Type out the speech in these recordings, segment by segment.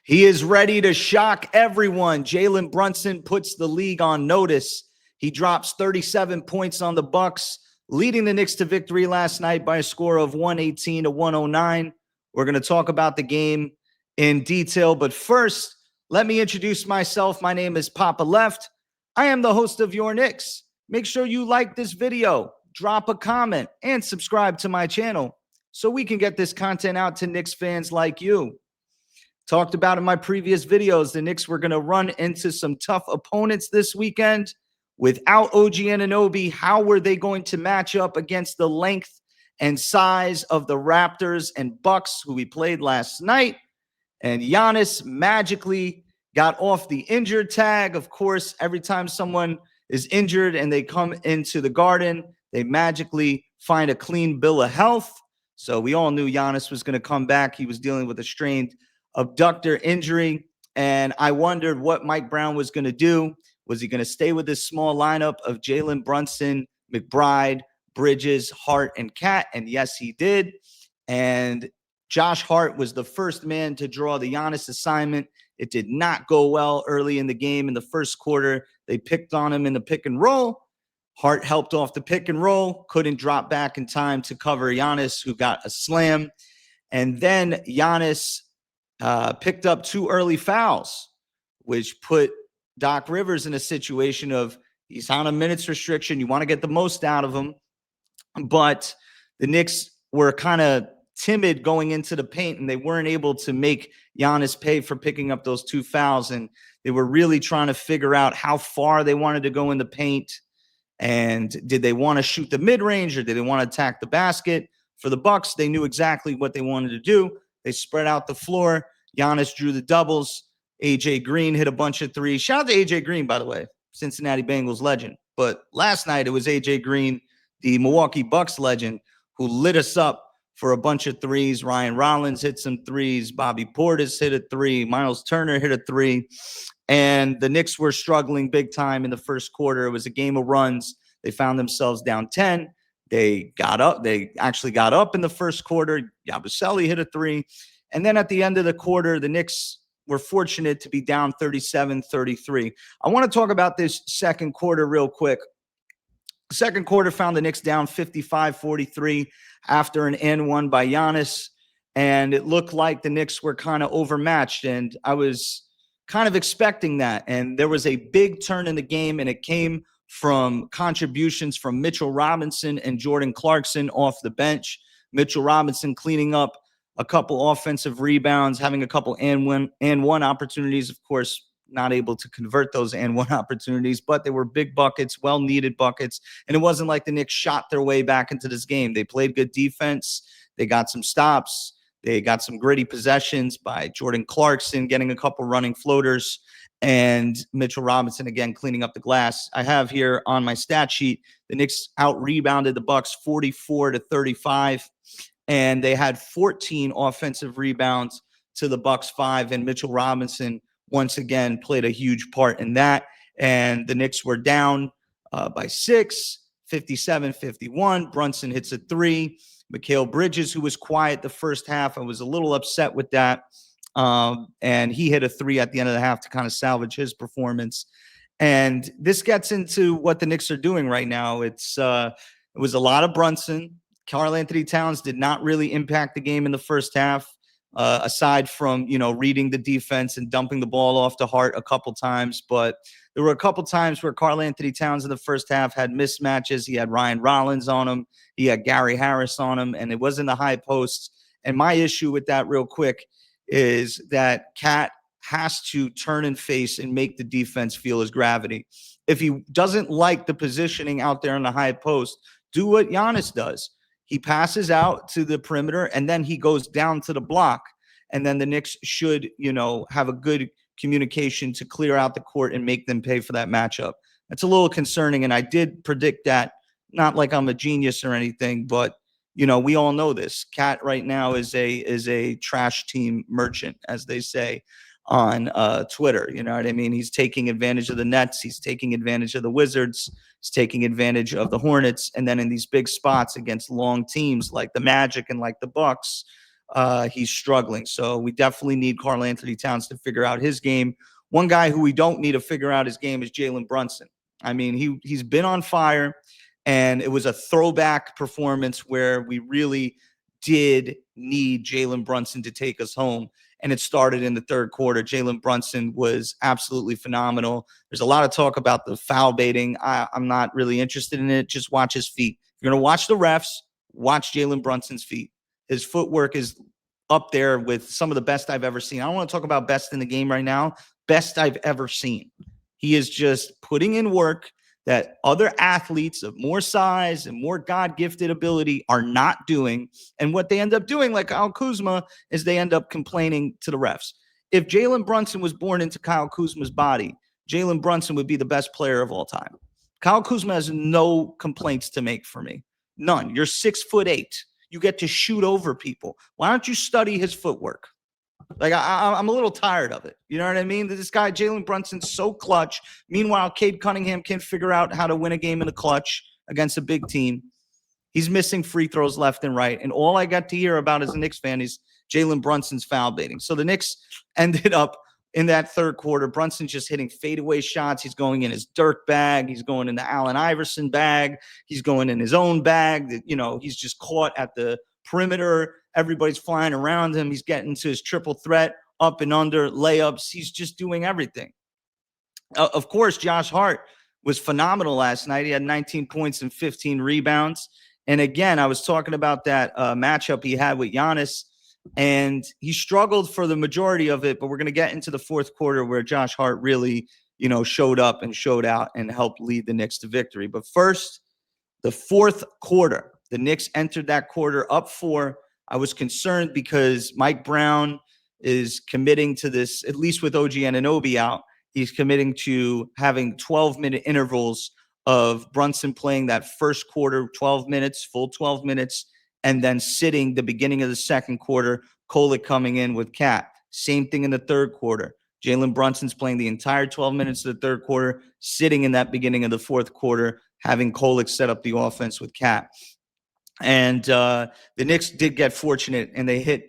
He is ready to shock everyone. Jalen Brunson puts the league on notice. He drops 37 points on the Bucks, leading the Knicks to victory last night by a score of 118 to 109. We're going to talk about the game in detail, but first, let me introduce myself. My name is Poppa Left. I am the host of Your Knicks. Make sure you like this video, drop a comment, and subscribe to my channel so we can get this content out to Knicks fans like you. Talked about in my previous videos, the Knicks were going to run into some tough opponents this weekend. Without OG Anunoby, how were they going to match up against the length and size of the Raptors and Bucks, who we played last night? And Giannis magically got off the injured tag. Of course, every time someone is injured and they come into the Garden, they magically find a clean bill of health. So we all knew Giannis was going to come back. He was dealing with a strained abductor injury, and I wondered what Mike Brown was going to do. Was he going to stay with this small lineup of Jalen Brunson, McBride, Bridges, Hart, and Cat? And yes, he did. And Josh Hart was the first man to draw the Giannis assignment. It did not go well early in the game. In the first quarter, they picked on him in the pick and roll. Hart helped off the pick and roll, couldn't drop back in time to cover Giannis, who got a slam. And then Giannis picked up 2 early fouls, which put Doc Rivers in a situation of he's on a minutes restriction. You want to get the most out of him. But the Knicks were kind of timid going into the paint, and they weren't able to make Giannis pay for picking up those 2 fouls. And they were really trying to figure out how far they wanted to go in the paint. And did they want to shoot the mid-range, or did they want to attack the basket? For the Bucks, they knew exactly what they wanted to do. They spread out the floor. Giannis drew the doubles. AJ Green hit a bunch of threes. Shout out to AJ Green, by the way, Cincinnati Bengals legend. But last night it was AJ Green, the Milwaukee Bucks legend, who lit us up for a bunch of threes. Ryan Rollins hit some threes. Bobby Portis hit a 3. Miles Turner hit a 3. And the Knicks were struggling big time in the first quarter. It was a game of runs. They found themselves down 10. They got up. They actually got up in the first quarter. Yabusele hit a 3. And then at the end of the quarter, the Knicks were fortunate to be down 37-33. I want to talk about this second quarter real quick. Second quarter found the Knicks down 55-43 after an N1 by Giannis. And it looked like the Knicks were kind of overmatched. And I was kind of expecting that. And there was a big turn in the game, and it came from contributions from Mitchell Robinson and Jordan Clarkson off the bench. Mitchell Robinson cleaning up a couple offensive rebounds, having a couple and one opportunities. Of course, not able to convert those and one opportunities, but they were big buckets, well-needed buckets. And it wasn't like the Knicks shot their way back into this game. They played good defense. They got some stops. They got some gritty possessions by Jordan Clarkson getting a couple running floaters, and Mitchell Robinson again cleaning up the glass. I have here on my stat sheet, the Knicks out-rebounded the Bucks 44-35. And they had 14 offensive rebounds to the Bucks 5, and Mitchell Robinson once again played a huge part in that. And the Knicks were down by 6, 57-51. Brunson hits a 3. Mikal Bridges, who was quiet the first half, I was a little upset with that. And he hit a 3 at the end of the half to kind of salvage his performance. And this gets into what the Knicks are doing right now. It was a lot of Brunson. Karl-Anthony Towns did not really impact the game in the first half, aside from, reading the defense and dumping the ball off to Hart a couple times. But there were a couple times where Karl-Anthony Towns in the first half had mismatches. He had Ryan Rollins on him. He had Gary Harris on him, and it was in the high posts. And my issue with that real quick is that Cat has to turn and face and make the defense feel his gravity. If he doesn't like the positioning out there in the high post, do what Giannis does. He passes out to the perimeter, and then he goes down to the block. And then the Knicks should, have a good communication to clear out the court and make them pay for that matchup. That's a little concerning, and I did predict that. Not like I'm a genius or anything, but, we all know this. Cat right now is a trash team merchant, as they say on Twitter. You know what I mean? He's taking advantage of the Nets. He's taking advantage of the Wizards. He's taking advantage of the Hornets. And then in these big spots against long teams like the Magic and like the Bucks, he's struggling. So we definitely need Karl Anthony Towns to figure out his game. One guy who we don't need to figure out his game is Jalen Brunson. I mean, he's been on fire, and it was a throwback performance where we really did need Jalen Brunson to take us home. And it started in the third quarter. Jalen Brunson was absolutely phenomenal. There's a lot of talk about the foul baiting. I'm not really interested in it. Just watch his feet. If you're going to watch the refs, watch Jalen Brunson's feet. His footwork is up there with some of the best I've ever seen. I don't want to talk about best in the game right now. Best I've ever seen. He is just putting in work that other athletes of more size and more God-gifted ability are not doing. And what they end up doing, like Kyle Kuzma, is they end up complaining to the refs. If Jalen Brunson was born into Kyle Kuzma's body, Jalen Brunson would be the best player of all time. Kyle Kuzma has no complaints to make for me. None. You're 6'8". You get to shoot over people. Why don't you study his footwork? Like, I'm a little tired of it. You know what I mean? This guy, Jalen Brunson's so clutch. Meanwhile, Cade Cunningham can't figure out how to win a game in the clutch against a big team. He's missing free throws left and right. And all I got to hear about as a Knicks fan is Jalen Brunson's foul baiting. So the Knicks ended up in that third quarter. Brunson's just hitting fadeaway shots. He's going in his Dirk bag. He's going in the Allen Iverson bag. He's going in his own bag. You know, he's just caught at the perimeter. Everybody's flying around him. He's getting to his triple threat, up and under, layups. He's just doing everything. Of course, Josh Hart was phenomenal last night. He had 19 points and 15 rebounds. And again, I was talking about that matchup he had with Giannis, and he struggled for the majority of it. But we're going to get into the fourth quarter where Josh Hart really, showed up and showed out and helped lead the Knicks to victory. But first, the fourth quarter, the Knicks entered that quarter up 4. I was concerned because Mike Brown is committing to this, at least with OG Anunoby out. He's committing to having 12-minute intervals of Brunson playing that first quarter, 12 minutes, full 12 minutes, and then sitting the beginning of the second quarter, Kolek coming in with Cat. Same thing in the third quarter. Jalen Brunson's playing the entire 12 minutes of the third quarter, sitting in that beginning of the fourth quarter, having Kolek set up the offense with Cat. And the Knicks did get fortunate, and they hit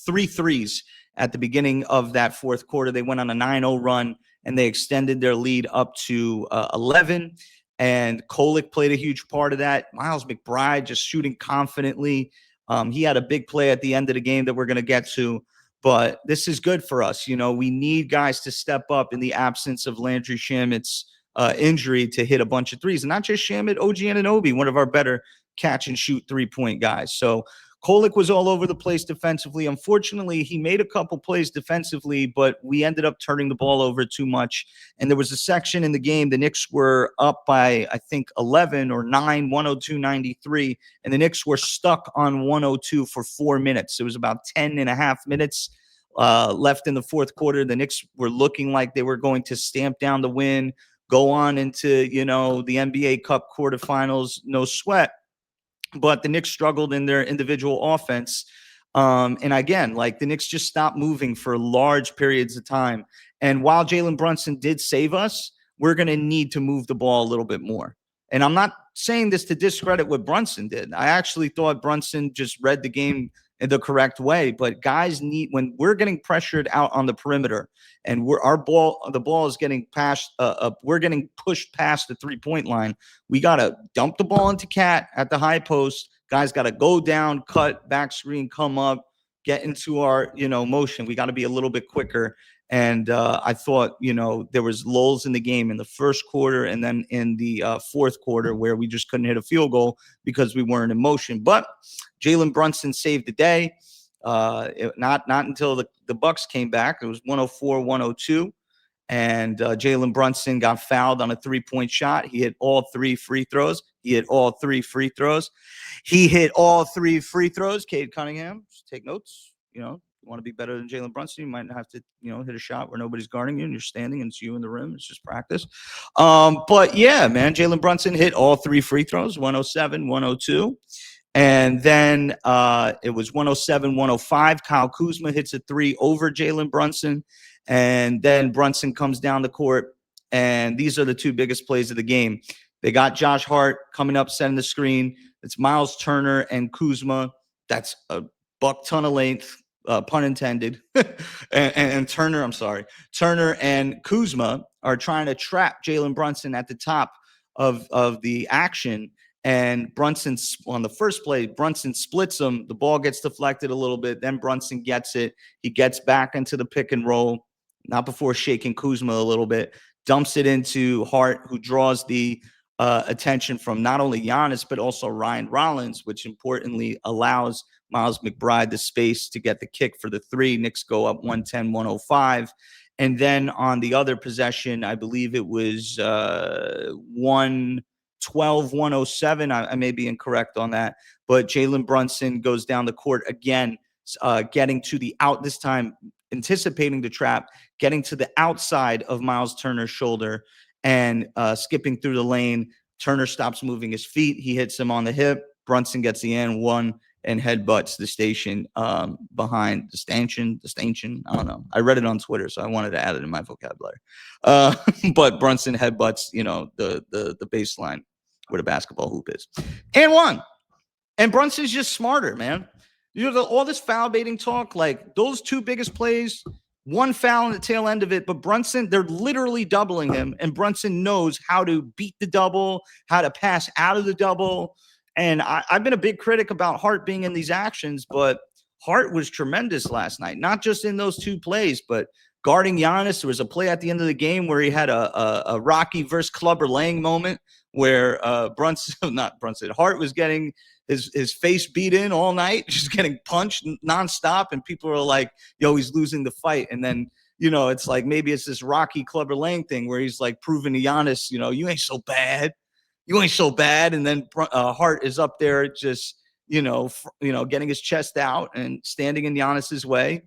3 threes at the beginning of that fourth quarter. They went on a 9-0 run, and they extended their lead up to 11. And Kolek played a huge part of that. Miles McBride just shooting confidently. He had a big play at the end of the game that we're going to get to. But this is good for us. We need guys to step up in the absence of Landry Shamit's injury to hit a bunch of threes. And not just Shamit, OG Anunoby, one of our better catch and shoot 3-point guys. So Kolek was all over the place defensively. Unfortunately, he made a couple plays defensively, but we ended up turning the ball over too much. And there was a section in the game, the Knicks were up by, I think, 11 or 9, 102-93, and the Knicks were stuck on 102 for 4 minutes. It was about 10 and a half minutes left in the fourth quarter. The Knicks were looking like they were going to stamp down the win, go on into, the NBA Cup quarterfinals, no sweat. But the Knicks struggled in their individual offense. And again, the Knicks just stopped moving for large periods of time. And while Jalen Brunson did save us, we're going to need to move the ball a little bit more. And I'm not saying this to discredit what Brunson did. I actually thought Brunson just read the game in the correct way. But guys need, when we're getting pressured out on the perimeter and the ball is getting passed, we're getting pushed past the 3-point line. We got to dump the ball into Cat at the high post. Guys got to go down, cut, back screen, come up, get into our, motion. We got to be a little bit quicker. And I thought, there was lulls in the game in the first quarter and then in the fourth quarter where we just couldn't hit a field goal because we weren't in motion. But Jalen Brunson saved the day. Not until the Bucks came back. It was 104-102. And Jalen Brunson got fouled on a 3-point shot. He hit all 3 free throws. Cade Cunningham, just take notes. You want to be better than Jalen Brunson, you might have to, hit a shot where nobody's guarding you and you're standing and it's you in the rim. It's just practice. But yeah, man, Jalen Brunson hit all 3 free throws, 107, 102. And then it was 107, 105. Kyle Kuzma hits a 3 over Jalen Brunson. And then Brunson comes down the court. And these are the 2 biggest plays of the game. They got Josh Hart coming up, setting the screen. It's Miles Turner and Kuzma. That's a buck ton of length, pun intended. and Turner, I'm sorry, Turner and Kuzma are trying to trap Jalen Brunson at the top of the action. And Brunson, on the first play, Brunson splits him. The ball gets deflected a little bit. Then Brunson gets it. He gets back into the pick and roll, not before shaking Kuzma a little bit, dumps it into Hart, who draws the attention from not only Giannis, but also Ryan Rollins, which importantly allows Miles McBride the space to get the kick for the three. Knicks go up 110-105. And then on the other possession, I believe it was 112-107. I may be incorrect on that, but Jalen Brunson goes down the court again, getting to the out, this time anticipating the trap, getting to the outside of Miles Turner's shoulder and skipping through the lane. Turner stops moving his feet. He hits him on the hip. Brunson gets the and one and headbutts the station behind the stanchion. I don't know. I read it on Twitter, so I wanted to add it in my vocabulary. But Brunson headbutts, the baseline where the basketball hoop is. And one. And Brunson's just smarter, man. All this foul baiting talk, like those two biggest plays, one foul on the tail end of it, but Brunson, they're literally doubling him, and Brunson knows how to beat the double, how to pass out of the double. And I've been a big critic about Hart being in these actions, but Hart was tremendous last night, not just in those two plays, but guarding Giannis. There was a play at the end of the game where he had a Rocky versus Clubber Lang moment where Hart was getting his face beat in all night, just getting punched nonstop, and people are like, yo, he's losing the fight. And then, it's like maybe it's this Rocky Clubber Lang thing where he's like proving to Giannis, you ain't so bad. You ain't so bad. And then Hart is up there just, getting his chest out and standing in Giannis's way.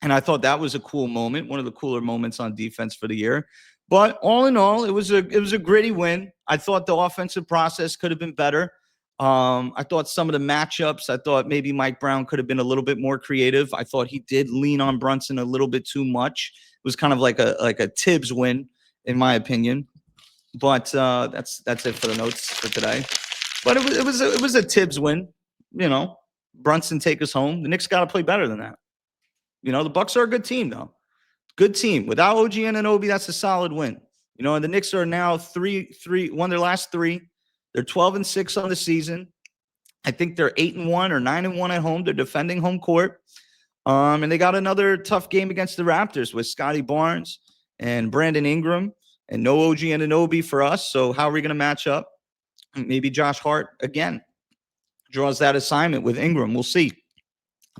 And I thought that was a cool moment, one of the cooler moments on defense for the year. But all in all, it was a gritty win. I thought the offensive process could have been better. I thought some of the matchups, I thought maybe Mike Brown could have been a little bit more creative. I thought he did lean on Brunson a little bit too much. It was kind of like a Tibbs win, in my opinion. But that's it for the notes for today. But it was a Tibbs win. Brunson take us home. The Knicks got to play better than that. The Bucks are a good team, though. Good team. Without OG Anunoby, that's a solid win. And the Knicks are now won their last three. They're 12-6 on the season. I think they're 8-1 or 9-1 at home. They're defending home court. And they got another tough game against the Raptors with Scotty Barnes and Brandon Ingram and no OG Anunoby for us. So how are we going to match up? Maybe Josh Hart again draws that assignment with Ingram. We'll see.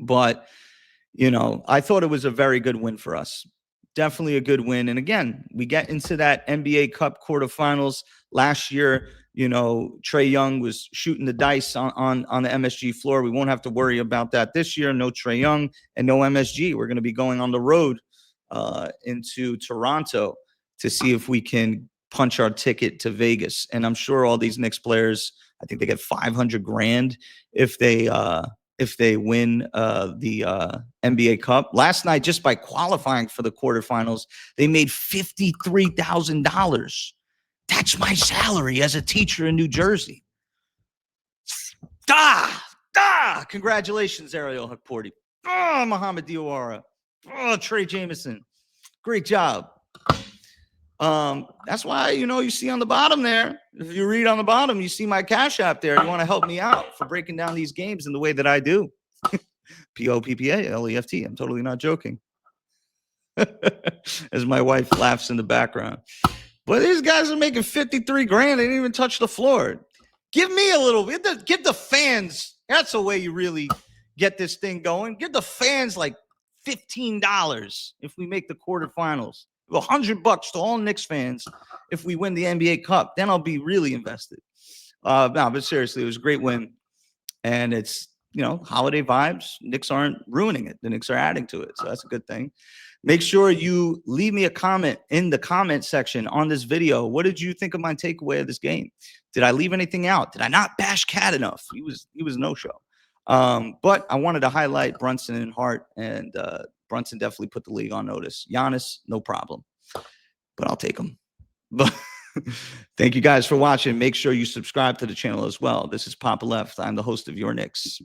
But, I thought it was a very good win for us. Definitely a good win. And again, we get into that NBA Cup quarterfinals. Last year, Trae Young was shooting the dice on the MSG floor. We won't have to worry about that this year. No Trae Young and no MSG. We're going to be going on the road into Toronto to see if we can punch our ticket to Vegas. And I'm sure all these Knicks players, I think they get $500,000 if they win the NBA Cup. Last night, just by qualifying for the quarterfinals, they made $53,000. That's my salary as a teacher in New Jersey. Congratulations, Ariel Hakporti. Muhammad Diawara. Trey Jameson. Great job. That's why, you see on the bottom there, if you read on the bottom, you see my Cash App there. You want to help me out for breaking down these games in the way that I do. POPPALEFT. I'm totally not joking. As my wife laughs in the background. But these guys are making $53,000. They didn't even touch the floor. Give me a little bit. Give the fans. That's the way you really get this thing going. Give the fans like $15 if we make the quarterfinals. $100 to all Knicks fans if we win the NBA Cup. Then I'll be really invested. But seriously, it was a great win. And it's, holiday vibes. Knicks aren't ruining it. The Knicks are adding to it. So that's a good thing. Make sure you leave me a comment in the comment section on this video. What did you think of my takeaway of this game? Did I leave anything out? Did I not bash Cat enough? He was no-show. But I wanted to highlight Brunson and Hart, and Brunson definitely put the league on notice. Giannis, no problem. But I'll take him. But thank you guys for watching. Make sure you subscribe to the channel as well. This is Poppa Left. I'm the host of Your Knicks.